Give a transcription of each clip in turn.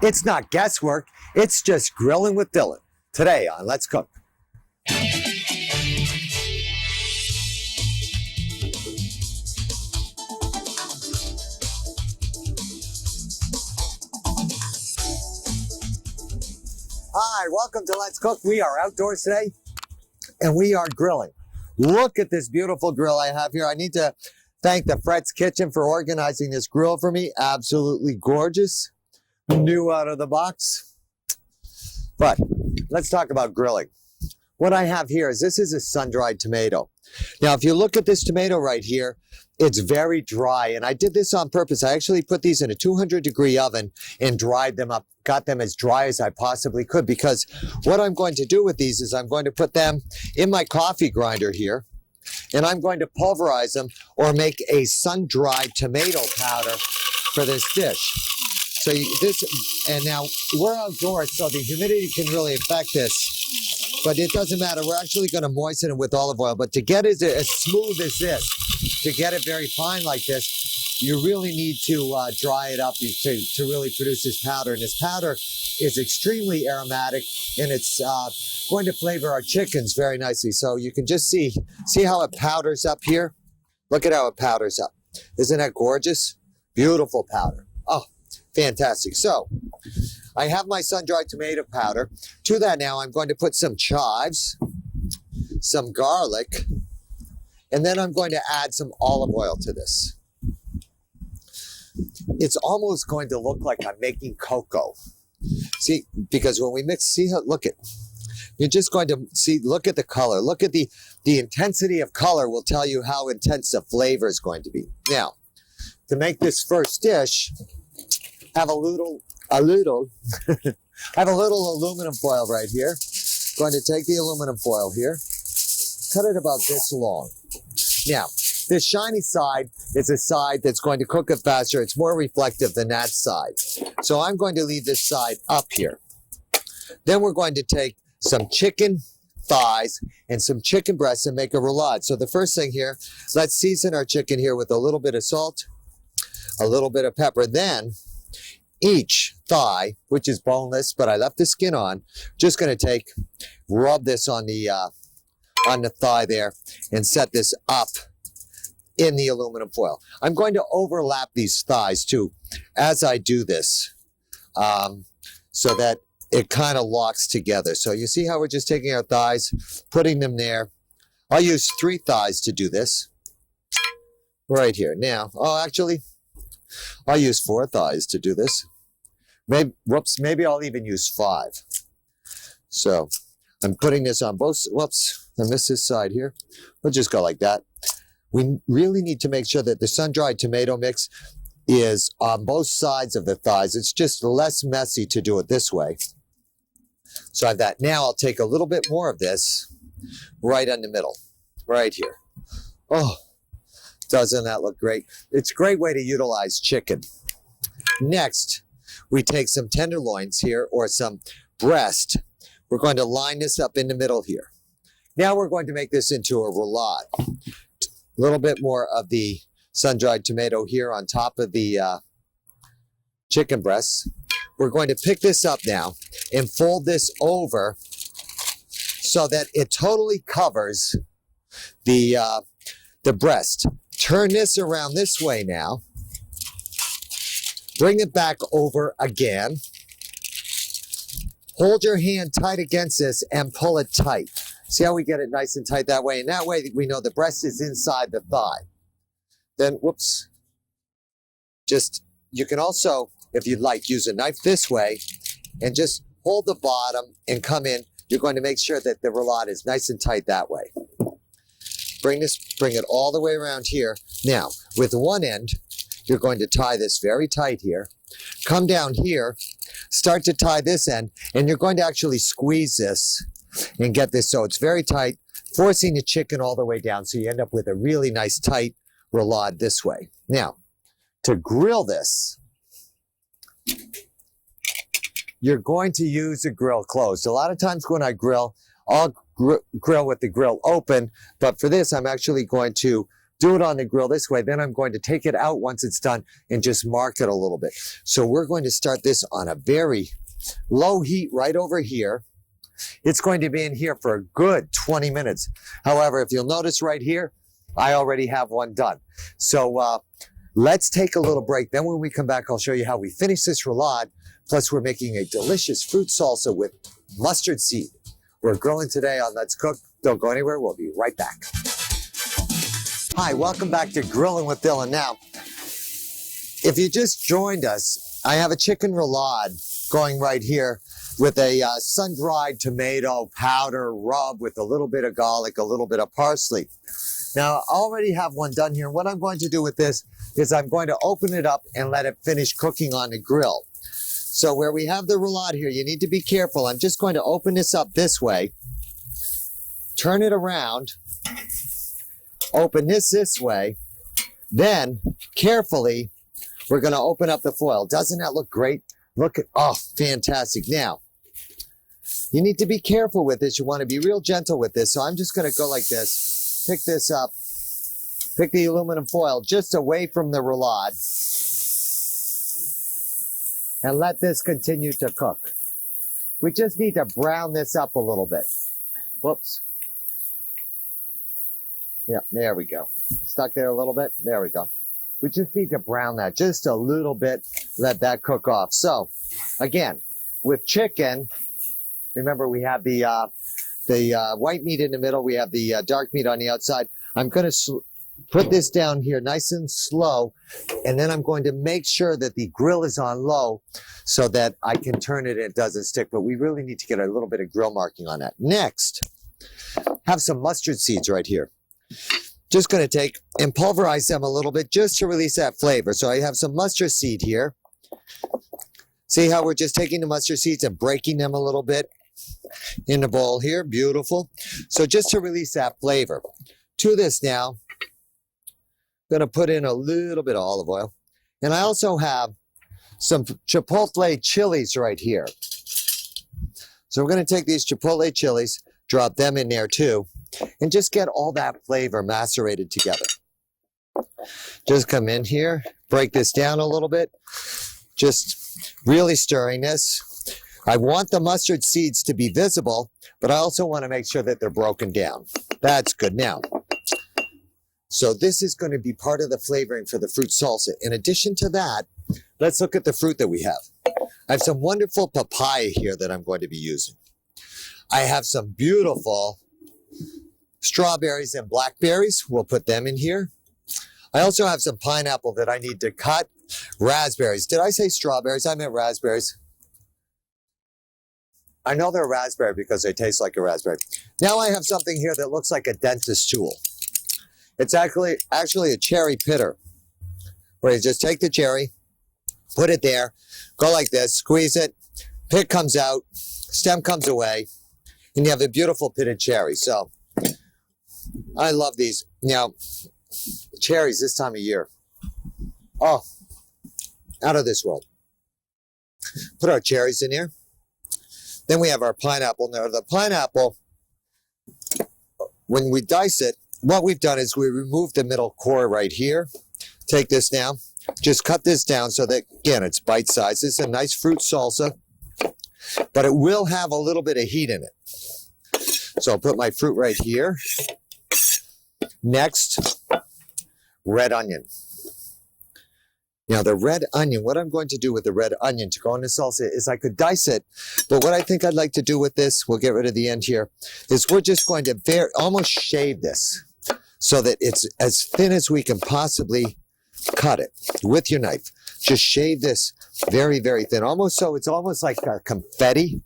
It's not guesswork, it's just grilling with Dillon. Today on Let's Cook. Hi, welcome to Let's Cook. We are outdoors today and we are grilling. Look at this beautiful grill I have here. I need to thank the Fred's Kitchen for organizing this grill for me. Absolutely gorgeous. New out of the box. But let's talk about grilling. What I have here is this is a sun-dried tomato. Now, if you look at this tomato right here, it's very dry, and I did this on purpose. I actually put these in a 200-degree oven and dried them up, got them as dry as I possibly could, because what I'm going to do with these is I'm going to put them in my coffee grinder here, and I'm going to pulverize them or make a sun-dried tomato powder for this dish. So and now we're outdoors, so the humidity can really affect this, but it doesn't matter. We're actually going to moisten it with olive oil, but to get it as smooth as this, to get it very fine like this, you really need to dry it up to really produce this powder. And this powder is extremely aromatic, and it's going to flavor our chickens very nicely. So you can just see how it powders up here. Look at how it powders up. Isn't that gorgeous? Beautiful powder. Oh, fantastic. So I have my sun-dried tomato powder. To that now, I'm going to put some chives, some garlic, and then I'm going to add some olive oil to this. It's almost going to look like I'm making cocoa. See, because when we mix, you're just going to see, look at the color. Look at the intensity of color will tell you how intense the flavor is going to be. Now, to make this first dish, have a little aluminum foil right here. Going to take the aluminum foil here, cut it about this long. Now, this shiny side is a side that's going to cook it faster. It's more reflective than that side. So I'm going to leave this side up here. Then we're going to take some chicken thighs and some chicken breasts and make a roulade. So the first thing here, let's season our chicken here with a little bit of salt, a little bit of pepper. Then each thigh, which is boneless, but I left the skin on, just going to rub this on the thigh there and set this up in the aluminum foil. I'm going to overlap these thighs too as I do this, so that it kind of locks together. So you see how we're just taking our thighs, putting them there. I'll use 3 thighs to do this right here. Now, actually, I'll use 4 thighs to do this. Maybe I'll even use 5. So I'm putting this on both, I missed this side here. We'll just go like that. We really need to make sure that the sun-dried tomato mix is on both sides of the thighs. It's just less messy to do it this way. So I have that. Now I'll take a little bit more of this right in the middle, right here. Oh, doesn't that look great? It's a great way to utilize chicken. Next, we take some tenderloins here or some breast. We're going to line this up in the middle here. Now we're going to make this into a roulade. A little bit more of the sun-dried tomato here on top of the chicken breasts. We're going to pick this up now and fold this over so that it totally covers the breast. Turn this around this way now. Bring it back over again. Hold your hand tight against this and pull it tight. See how we get it nice and tight that way? And that way we know the breast is inside the thigh. Then, you can also, if you'd like, use a knife this way and just hold the bottom and come in. You're going to make sure that the roulade is nice and tight that way. Bring it all the way around here. Now, with one end, you're going to tie this very tight here. Come down here, start to tie this end, and you're going to actually squeeze this and get this so it's very tight, forcing the chicken all the way down so you end up with a really nice tight roulade this way. Now, to grill this, you're going to use the grill closed. A lot of times when I grill, I'll grill with the grill open, but for this, I'm actually going to do it on the grill this way. Then I'm going to take it out once it's done and just mark it a little bit. So we're going to start this on a very low heat right over here. It's going to be in here for a good 20 minutes. However, if you'll notice right here, I already have one done. So let's take a little break. Then when we come back, I'll show you how we finish this roulade. Plus, we're making a delicious fruit salsa with mustard seed. We're grilling today on Let's Cook. Don't go anywhere. We'll be right back. Hi, welcome back to Grillin' with Dillon. Now, if you just joined us, I have a chicken roulade going right here with a sun-dried tomato powder rub with a little bit of garlic, a little bit of parsley. Now, I already have one done here. What I'm going to do with this is I'm going to open it up and let it finish cooking on the grill. So where we have the roulade here, you need to be careful. I'm just going to open this up this way, turn it around, open this way, then carefully, we're going to open up the foil. Doesn't that look great? Look at, oh, fantastic. Now, you need to be careful with this. You want to be real gentle with this. So I'm just going to go like this, pick this up, pick the aluminum foil just away from the roulade, and let this continue to cook. We just need to brown this up a little bit. Whoops. Yeah, there we go. Stuck there a little bit. There we go. We just need to brown that just a little bit. Let that cook off. So, again, with chicken, remember we have the white meat in the middle. We have the dark meat on the outside. I'm going to put this down here nice and slow, and then I'm going to make sure that the grill is on low so that I can turn it and it doesn't stick. But we really need to get a little bit of grill marking on that. Next, have some mustard seeds right here. Just going to take and pulverize them a little bit just to release that flavor. So I have some mustard seed here. See how we're just taking the mustard seeds and breaking them a little bit in the bowl here. Beautiful. So just to release that flavor. To this now, I'm going to put in a little bit of olive oil. And I also have some chipotle chilies right here. So we're going to take these chipotle chilies, drop them in there too, and just get all that flavor macerated together. Just come in here, break this down a little bit, just really stirring this. I want the mustard seeds to be visible, but I also want to make sure that they're broken down. That's good. Now, so this is going to be part of the flavoring for the fruit salsa. In addition to that, let's look at the fruit that we have. I have some wonderful papaya here that I'm going to be using. I have some beautiful strawberries and blackberries. We'll put them in here. I also have some pineapple that I need to cut. Raspberries. Did I say strawberries? I meant raspberries. I know they're raspberry because they taste like a raspberry. Now I have something here that looks like a dentist tool. It's actually a cherry pitter, where you just take the cherry, put it there, go like this, squeeze it, pit comes out, stem comes away, and you have a beautiful pitted cherry. So I love these. Now, cherries this time of year. Oh, out of this world. Put our cherries in here. Then we have our pineapple. Now, the pineapple, when we dice it, what we've done is we remove the middle core right here. Take this now. Just cut this down so that, again, it's bite-sized. It's a nice fruit salsa, but it will have a little bit of heat in it. So I'll put my fruit right here. Next, red onion. Now the red onion, what I'm going to do with the red onion to go in the salsa is I could dice it, but what I think I'd like to do with this, we'll get rid of the end here, is we're just going to almost shave this so that it's as thin as we can possibly cut it with your knife. Just shave this very, very thin, almost so it's almost like a confetti.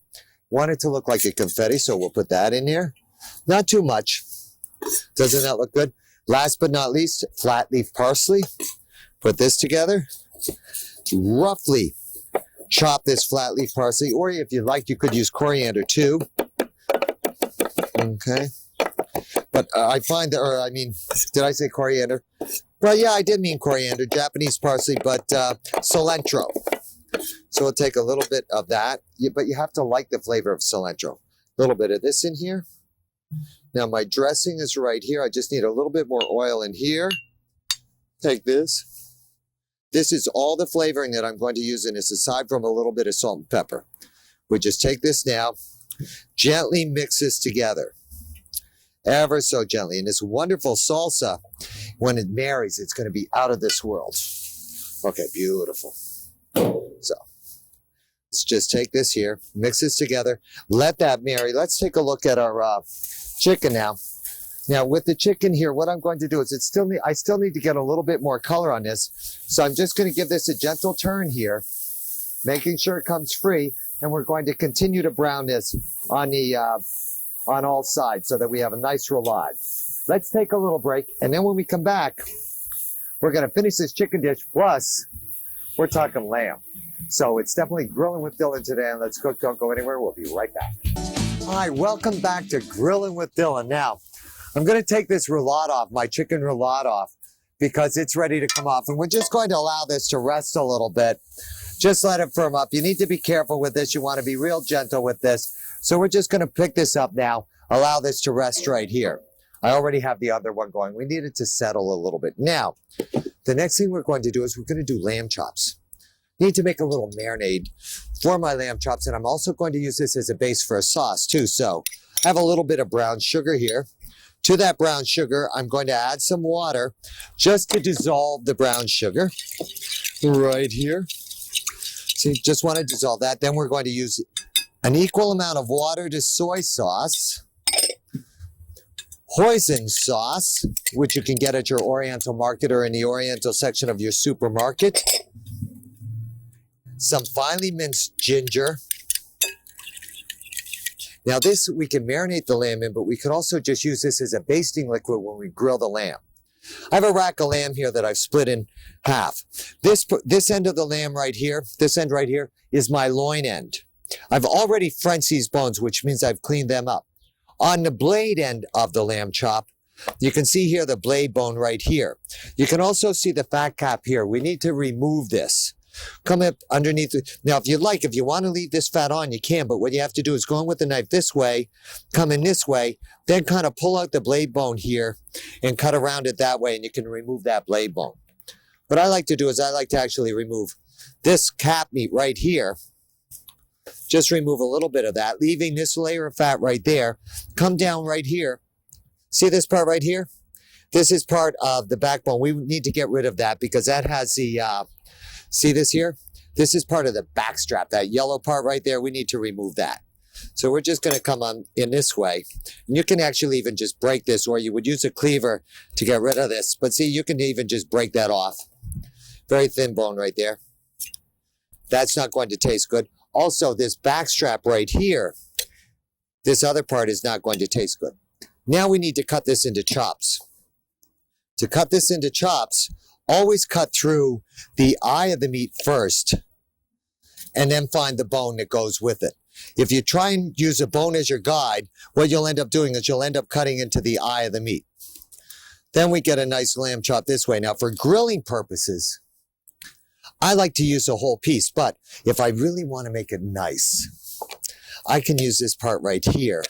Want it to look like a confetti, so we'll put that in here. Not too much. Doesn't that look good? Last but not least, flat leaf parsley. Put this together. Roughly chop this flat leaf parsley, or if you like, you could use coriander too. Okay. But I find that, or I mean, did I say coriander? Well, yeah, I did mean coriander, Japanese parsley, but cilantro. So we'll take a little bit of that, but you have to like the flavor of cilantro. A little bit of this in here. Now my dressing is right here. I just need a little bit more oil in here. take this. This is all the flavoring that I'm going to use in this, aside from a little bit of salt and pepper. We just take this now, gently mix this together. Ever so gently. And this wonderful salsa, when it marries, it's going to be out of this world. Okay, beautiful. So, let's just take this here, mix this together, let that marry. Let's take a look at our chicken now. Now, with the chicken here, what I'm going to do is I still need to get a little bit more color on this. So I'm just going to give this a gentle turn here, making sure it comes free. And we're going to continue to brown this on the on all sides so that we have a nice roulade. Let's take a little break. And then when we come back, we're going to finish this chicken dish. Plus, we're talking lamb. So it's definitely Grilling with Dillon today. And let's cook. Don't go anywhere. We'll be right back. All right, welcome back to Grilling with Dillon. Now, I'm going to take this roulade off, my chicken roulade off, because it's ready to come off. And we're just going to allow this to rest a little bit. Just let it firm up. You need to be careful with this. You want to be real gentle with this. So we're just going to pick this up now, allow this to rest right here. I already have the other one going. We need it to settle a little bit. Now, the next thing we're going to do is we're going to do lamb chops. Need to make a little marinade for my lamb chops. And I'm also going to use this as a base for a sauce too. So I have a little bit of brown sugar here. To that brown sugar, I'm going to add some water just to dissolve the brown sugar right here. So you just want to dissolve that. Then we're going to use an equal amount of water to soy sauce, hoisin sauce, which you can get at your Oriental market or in the Oriental section of your supermarket, some finely minced ginger. Now this, we can marinate the lamb in, but we could also just use this as a basting liquid when we grill the lamb. I have a rack of lamb here that I've split in half. This end of the lamb right here, this end right here, is my loin end. I've already Frenched these bones, which means I've cleaned them up. On the blade end of the lamb chop, you can see here the blade bone right here. You can also see the fat cap here. We need to remove this. Come up underneath. Now, if you want to leave this fat on, you can, but what you have to do is go in with the knife this way, come in this way, then kind of pull out the blade bone here and cut around it that way, and you can remove that blade bone. What I like to do is I like to actually remove this cap meat right here. Just remove a little bit of that, leaving this layer of fat right there. Come down right here. See this part right here? This is part of the backbone. We need to get rid of that because that has the, see this here? This is part of the back strap, that yellow part right there. We need to remove that. So we're just going to come on in this way. And you can actually even just break this, or you would use a cleaver to get rid of this. But see, you can even just break that off. Very thin bone right there. That's not going to taste good. Also, this back strap right here, this other part is not going to taste good. Now we need to cut this into chops. To cut this into chops, always cut through the eye of the meat first, and then find the bone that goes with it. If you try and use a bone as your guide, what you'll end up doing is you'll end up cutting into the eye of the meat. Then we get a nice lamb chop this way. Now, for grilling purposes, I like to use a whole piece, but if I really want to make it nice, I can use this part right here.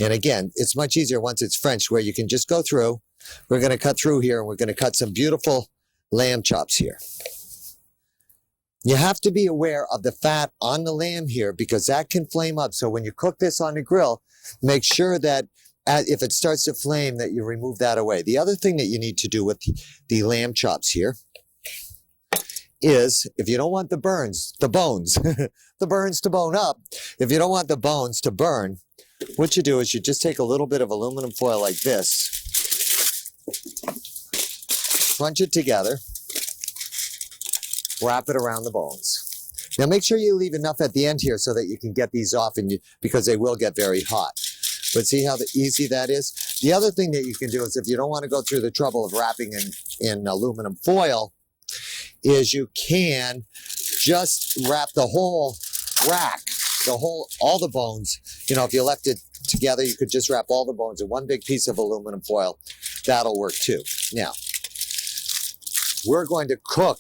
And again, it's much easier once it's French, where you can just go through. We're going to cut through here, and we're going to cut some beautiful lamb chops here. You have to be aware of the fat on the lamb here because that can flame up. So when you cook this on the grill, make sure that if it starts to flame, that you remove that away. The other thing that you need to do with the lamb chops here is, if you don't want the bones, the burns to bone up, if you don't want the bones to burn, what you do is you just take a little bit of aluminum foil like this, crunch it together, wrap it around the bones. Now make sure you leave enough at the end here so that you can get these off, because they will get very hot. But see how easy that is? The other thing that you can do is, if you don't want to go through the trouble of wrapping in aluminum foil, is you can just wrap the whole rack, all the bones. You know, if you left it together, you could just wrap all the bones in one big piece of aluminum foil. That'll work too. Now, we're going to cook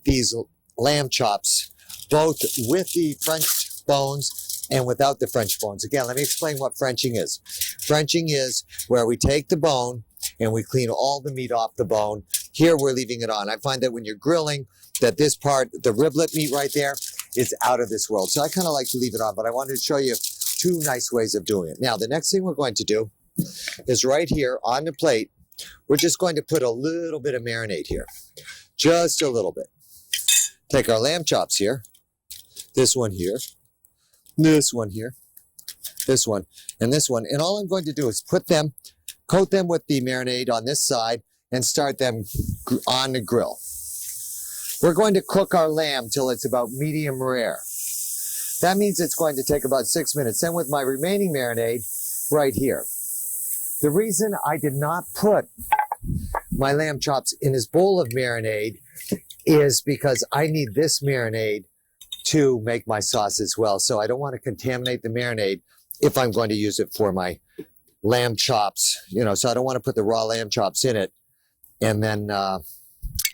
these lamb chops both with the French bones and without the French bones. Again, let me explain what Frenching is. Frenching is where we take the bone and we clean all the meat off the bone. Here we're leaving it on. I find that when you're grilling, that this part, the riblet meat right there, is out of this world. So I kind of like to leave it on, but I wanted to show you two nice ways of doing it. Now, the next thing we're going to do is right here on the plate, we're just going to put a little bit of marinade here. Just a little bit. Take our lamb chops here. This one here. This one here. This one. And this one. And all I'm going to do is put them, coat them with the marinade on this side and start them on the grill. We're going to cook our lamb till it's about medium rare. That means it's going to take about 6 minutes. Then with my remaining marinade right here. The reason I did not put my lamb chops in this bowl of marinade is because I need this marinade to make my sauce as well. So I don't want to contaminate the marinade if I'm going to use it for my lamb chops, you know, so I don't want to put the raw lamb chops in it and then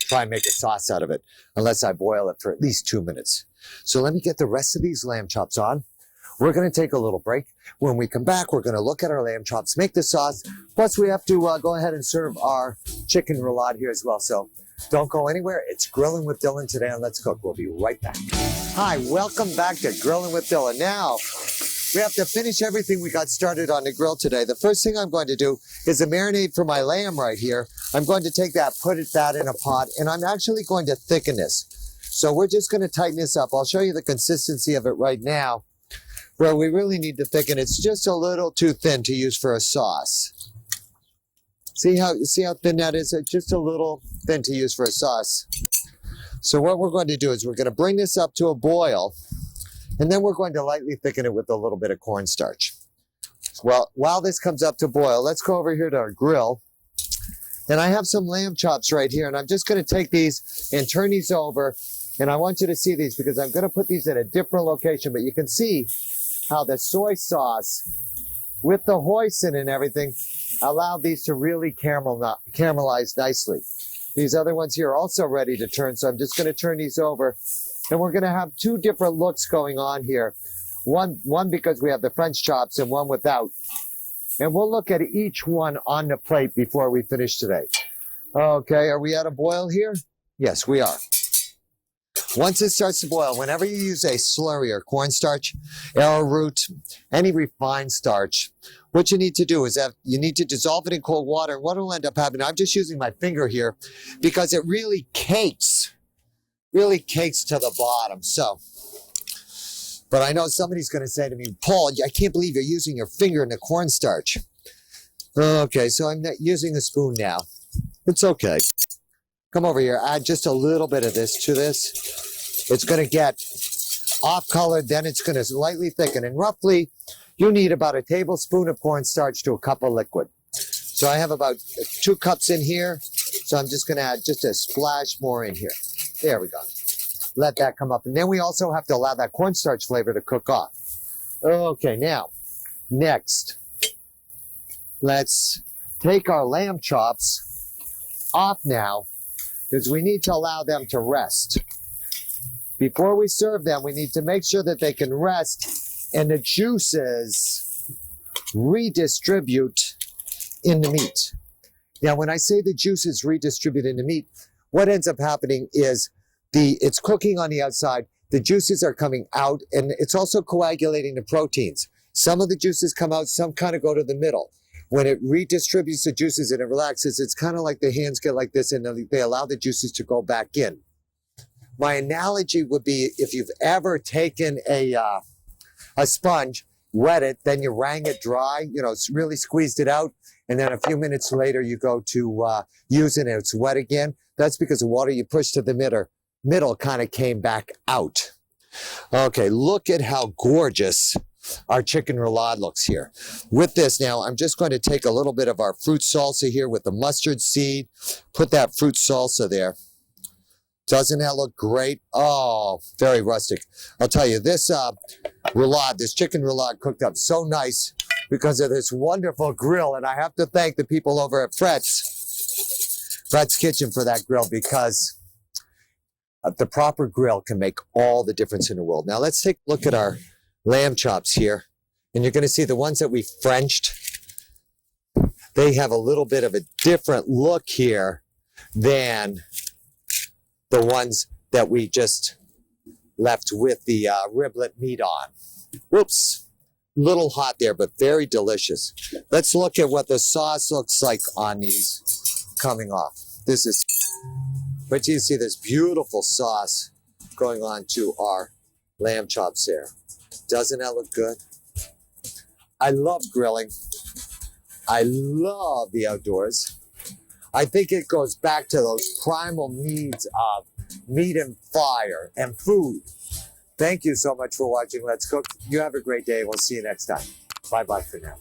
try and make a sauce out of it unless I boil it for at least 2 minutes. So let me get the rest of these lamb chops on. We're going to take a little break. When we come back, we're going to look at our lamb chops, make the sauce. Plus, we have to go ahead and serve our chicken roulade here as well. So don't go anywhere. It's Grillin' with Dillon today on Let's Cook. We'll be right back. Hi, welcome back to Grillin' with Dillon. Now, we have to finish everything we got started on the grill today. The first thing I'm going to do is a marinade for my lamb right here. I'm going to take that, put that in a pot, and I'm actually going to thicken this. So we're just going to tighten this up. I'll show you the consistency of it right now. Where we really need to thicken, it's just a little too thin to use for a sauce. See how thin that is? It's just a little thin to use for a sauce. So what we're going to do is we're going to bring this up to a boil, and then we're going to lightly thicken it with a little bit of cornstarch. Well, while this comes up to boil, let's go over here to our grill. And I have some lamb chops right here, and I'm just going to take these and turn these over. And I want you to see these because I'm going to put these in a different location, but you can see how the soy sauce with the hoisin and everything allowed these to really caramelize nicely. These other ones here are also ready to turn, so I'm just going to turn these over. And we're going to have two different looks going on here. One because we have the French chops and one without. And we'll look at each one on the plate before we finish today. Okay, are we at a boil here? Yes, we are. Once it starts to boil, whenever you use a slurry or cornstarch, arrowroot, any refined starch, what you need to do is that you need to dissolve it in cold water. And what will end up happening, I'm just using my finger here because it really cakes to the bottom. So, but I know somebody's going to say to me, Paul, I can't believe you're using your finger in the cornstarch. Okay, so I'm not using a spoon now. It's okay. Come over here, add just a little bit of this to this. It's going to get off-colored, then it's going to lightly thicken. And roughly, you need about a tablespoon of cornstarch to a cup of liquid. So I have about 2 cups in here. So I'm just going to add just a splash more in here. There we go. Let that come up. And then we also have to allow that cornstarch flavor to cook off. Okay, now, next, let's take our lamb chops off now, because we need to allow them to rest. Before we serve them, we need to make sure that they can rest and the juices redistribute in the meat. Now, when I say the juices redistribute in the meat, what ends up happening is it's cooking on the outside, the juices are coming out, and it's also coagulating the proteins. Some of the juices come out, some kind of go to the middle. When it redistributes the juices and it relaxes, it's kind of like the hands get like this and they allow the juices to go back in. My analogy would be if you've ever taken a sponge, wet it, then you wrang it dry, really squeezed it out, and then a few minutes later you go to use it and it's wet again. That's because the water you pushed to the middle kind of came back out. Okay, look at how gorgeous our chicken roulade looks here. With this now, I'm just going to take a little bit of our fruit salsa here with the mustard seed, put that fruit salsa there. Doesn't that look great? Oh, very rustic. I'll tell you, this roulade, this chicken roulade cooked up so nice because of this wonderful grill. And I have to thank the people over at Fred's Kitchen for that grill, because the proper grill can make all the difference in the world. Now let's take a look at our lamb chops here. And you're going to see the ones that we Frenched. They have a little bit of a different look here than the ones that we just left with the riblet meat on. Whoops, little hot there, but very delicious. Let's look at what the sauce looks like on these coming off. This is, but you see this beautiful sauce going on to our lamb chops there. Doesn't that look good? I love grilling. I love the outdoors. I think it goes back to those primal needs of meat and fire and food. Thank you so much for watching Let's Cook. You have a great day. We'll see you next time. Bye-bye for now.